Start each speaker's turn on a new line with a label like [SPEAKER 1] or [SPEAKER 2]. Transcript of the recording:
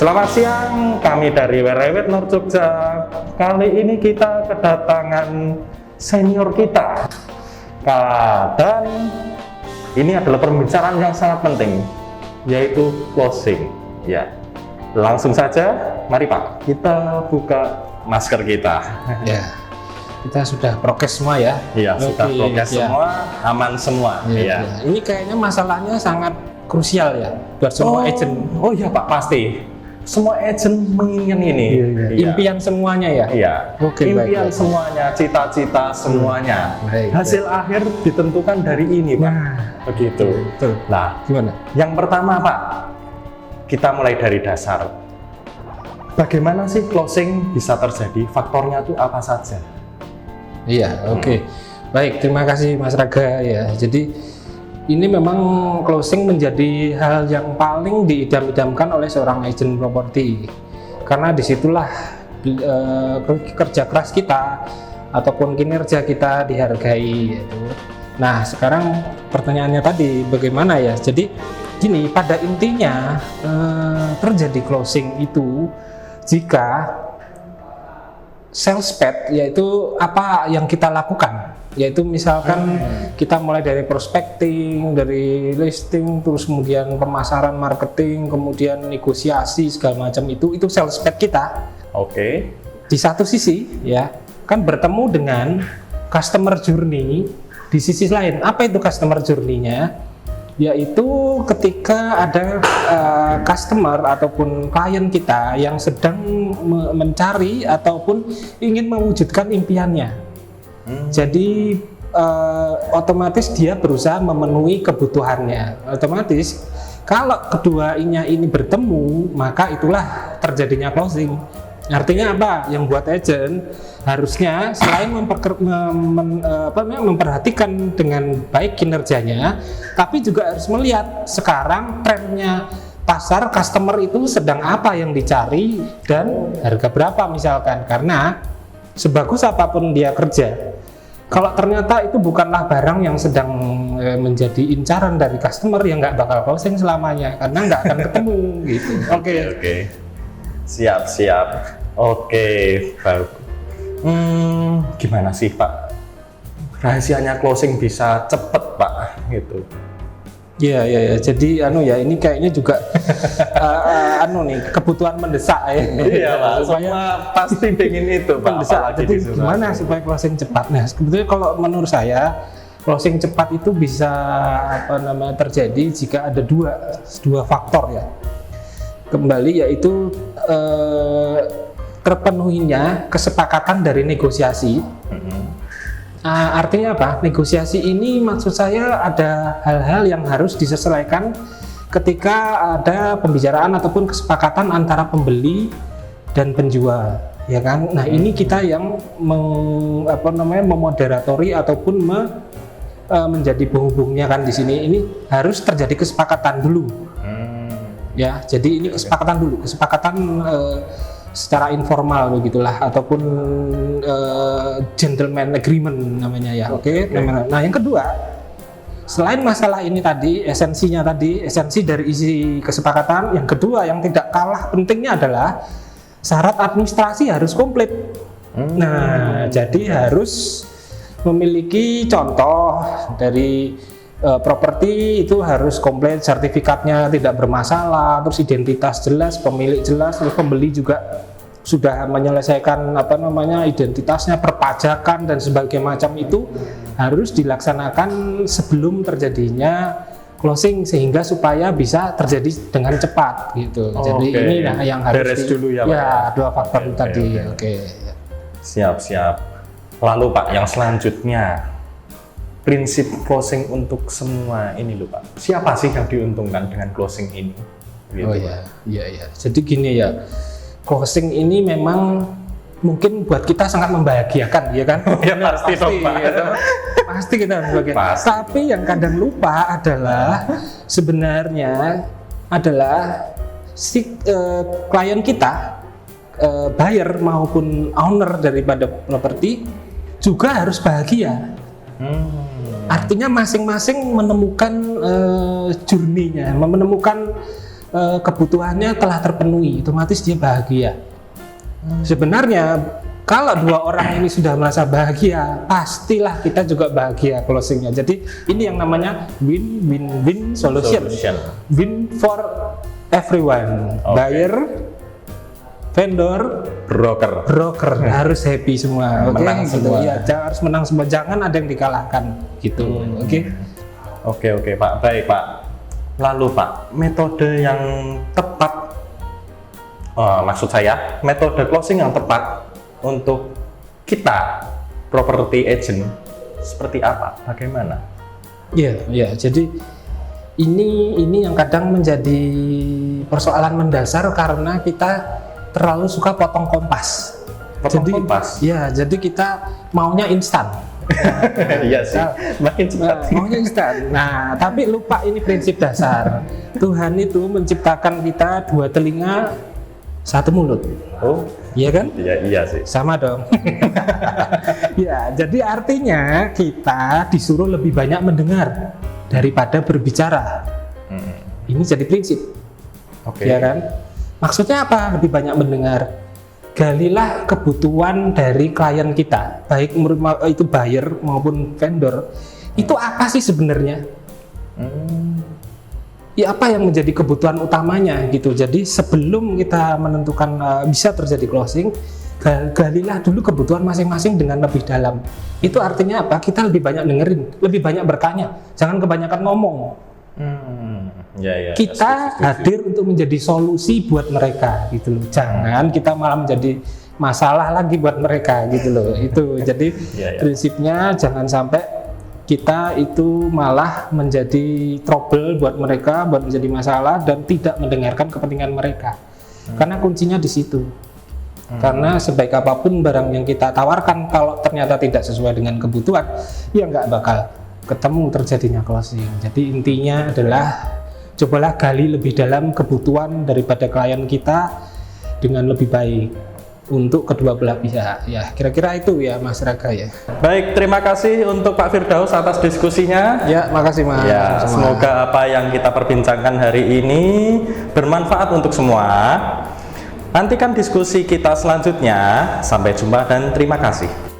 [SPEAKER 1] Selamat siang, kami dari Werewet Nur Jogja. Kali ini kita kedatangan senior kita. Dan ini adalah pembicaraan yang sangat penting, yaitu closing. Ya, langsung saja, mari Pak, kita buka masker kita.
[SPEAKER 2] Ya, kita sudah prokes semua ya.
[SPEAKER 1] Iya, sudah prokes semua, aman semua.
[SPEAKER 2] Ya. Ini kayaknya masalahnya sangat krusial ya buat semua agent.
[SPEAKER 1] Oh iya Pak, pasti. Semua agent menginginkan ini.
[SPEAKER 2] Iya. Impian semuanya ya.
[SPEAKER 1] Iya.
[SPEAKER 2] Oke,
[SPEAKER 1] impian
[SPEAKER 2] baik.
[SPEAKER 1] semuanya, cita-cita semuanya.
[SPEAKER 2] Baik,
[SPEAKER 1] Hasil akhir ditentukan dari ini, Pak. Begitu.
[SPEAKER 2] Betul.
[SPEAKER 1] Nah,
[SPEAKER 2] Gimana?
[SPEAKER 1] yang pertama, Pak, kita mulai dari dasar. Bagaimana sih closing bisa terjadi? Faktornya itu apa saja?
[SPEAKER 2] Iya, oke. Baik, terima kasih Mas Raga ya. Jadi ini memang closing menjadi hal yang paling diidam-idamkan oleh seorang agent properti, karena disitulah kerja keras kita ataupun kinerja kita dihargai gitu. Nah, sekarang pertanyaannya tadi bagaimana ya? Jadi gini, pada intinya terjadi closing itu jika sales pad, yaitu apa yang kita lakukan, yaitu misalkan kita mulai dari prospecting, dari listing, terus kemudian pemasaran, marketing, kemudian negosiasi segala macam, itu sales pad kita.
[SPEAKER 1] Oke.
[SPEAKER 2] Di satu sisi ya kan bertemu dengan customer journey. Di sisi lain, apa itu customer journey-nya? Yaitu ketika ada customer ataupun klien kita yang sedang mencari ataupun ingin mewujudkan impiannya. Jadi otomatis dia berusaha memenuhi kebutuhannya. Otomatis kalau keduanya ini bertemu, maka itulah terjadinya closing. Artinya apa? Yang buat agent harusnya selain memperhatikan dengan baik kinerjanya, tapi juga harus melihat sekarang trennya pasar, customer itu sedang apa yang dicari dan harga berapa misalkan. Karena sebagus apapun dia kerja, kalau ternyata itu bukanlah barang yang sedang menjadi incaran dari customer, ya nggak bakal closing selamanya, karena nggak akan ketemu gitu. Oke.
[SPEAKER 1] Siap. Oke, baik. Gimana sih Pak? Rahasianya closing bisa cepet Pak, gitu.
[SPEAKER 2] Iya. Jadi ini kayaknya juga kebutuhan mendesak ya.
[SPEAKER 1] Iya Pak, semua pasti pengen itu Pak.
[SPEAKER 2] Mendesak. Jadi gimana supaya closing cepat? Nah, sebetulnya kalau menurut saya closing cepat itu bisa terjadi jika ada dua faktor ya. Kembali yaitu terpenuhinya kesepakatan dari negosiasi. Artinya apa? Negosiasi ini maksud saya ada hal-hal yang harus disesuaikan ketika ada pembicaraan ataupun kesepakatan antara pembeli dan penjual, ya kan? Nah, ini kita yang memoderatori ataupun menjadi penghubungnya kan di sini. Ini harus terjadi kesepakatan dulu. Ya, jadi ini kesepakatan dulu, secara informal begitulah, ataupun gentleman agreement namanya ya. Oke. Nah, yang kedua, selain masalah ini tadi, esensi dari isi kesepakatan, yang kedua yang tidak kalah pentingnya adalah syarat administrasi harus komplit. Nah, jadi harus memiliki contoh dari properti itu harus komplit, sertifikatnya tidak bermasalah, terus identitas jelas, pemilik jelas, terus pembeli juga sudah menyelesaikan identitasnya, perpajakan dan sebagainya macam, itu harus dilaksanakan sebelum terjadinya closing sehingga supaya bisa terjadi dengan cepat gitu. Jadi ini yang harus
[SPEAKER 1] beres dulu ya Pak.
[SPEAKER 2] Ya, dua faktor tadi. Oke.
[SPEAKER 1] Siap. Lalu Pak, yang selanjutnya, prinsip closing untuk semua ini loh Pak. Siapa sih yang diuntungkan dengan closing ini? Gitu,
[SPEAKER 2] oh iya. Jadi gini ya, closing ini memang mungkin buat kita sangat membahagiakan, ya kan?
[SPEAKER 1] Ya pasti dong Pak.
[SPEAKER 2] Pasti kita membahagiakan. Tapi yang kadang lupa adalah sebenarnya adalah si klien kita, buyer maupun owner daripada properti juga harus bahagia. Artinya masing-masing menemukan journey-nya, menemukan kebutuhannya telah terpenuhi, otomatis dia bahagia. Sebenarnya kalau dua orang ini sudah merasa bahagia, pastilah kita juga bahagia closingnya. Jadi ini yang namanya win-win-win solution. Win for everyone. Buyer, vendor, broker harus happy semua.
[SPEAKER 1] Menang
[SPEAKER 2] gitu.
[SPEAKER 1] semua.
[SPEAKER 2] Ya, harus menang semua. Jangan ada yang dikalahkan gitu.
[SPEAKER 1] Oke Pak, baik Pak. Lalu Pak, metode yang tepat, maksud saya metode closing yang tepat untuk kita property agent seperti apa? Bagaimana?
[SPEAKER 2] Iya. Jadi ini yang kadang menjadi persoalan mendasar karena kita terlalu suka potong kompas.
[SPEAKER 1] Kompas?
[SPEAKER 2] Ya, jadi kita maunya instan.
[SPEAKER 1] Iya sih, makin cepat.
[SPEAKER 2] Maunya instan. Nah, tapi lupa ini prinsip dasar. Tuhan itu menciptakan kita dua telinga, satu mulut.
[SPEAKER 1] Oh,
[SPEAKER 2] iya kan?
[SPEAKER 1] Iya sih.
[SPEAKER 2] Sama dong. Ya, jadi artinya kita disuruh lebih banyak mendengar daripada berbicara. Ini jadi prinsip. Ya kan? Maksudnya apa? Lebih banyak mendengar. Galilah kebutuhan dari klien kita, baik itu buyer maupun vendor. Itu apa sih sebenarnya? Ya apa yang menjadi kebutuhan utamanya gitu. Jadi sebelum kita menentukan bisa terjadi closing, galilah dulu kebutuhan masing-masing dengan lebih dalam. Itu artinya apa? Kita lebih banyak dengerin, lebih banyak bertanya. Jangan kebanyakan ngomong. Kita hadir untuk menjadi solusi buat mereka gitu loh. Jangan kita malah menjadi masalah lagi buat mereka gitu loh. Itu jadi prinsipnya jangan sampai kita itu malah menjadi trouble buat mereka, buat menjadi masalah dan tidak mendengarkan kepentingan mereka. Karena kuncinya di situ. Karena sebaik apapun barang yang kita tawarkan, kalau ternyata tidak sesuai dengan kebutuhan, ya nggak bakal ketemu terjadinya closing. Jadi intinya adalah cobalah gali lebih dalam kebutuhan daripada klien kita dengan lebih baik untuk kedua belah pihak. Ya, kira-kira itu ya Mas Raga ya.
[SPEAKER 1] Baik, terima kasih untuk Pak Firdaus atas diskusinya.
[SPEAKER 2] Ya, makasih Mas.
[SPEAKER 1] Ya, semoga apa yang kita perbincangkan hari ini bermanfaat untuk semua. Nantikan diskusi kita selanjutnya. Sampai jumpa dan terima kasih.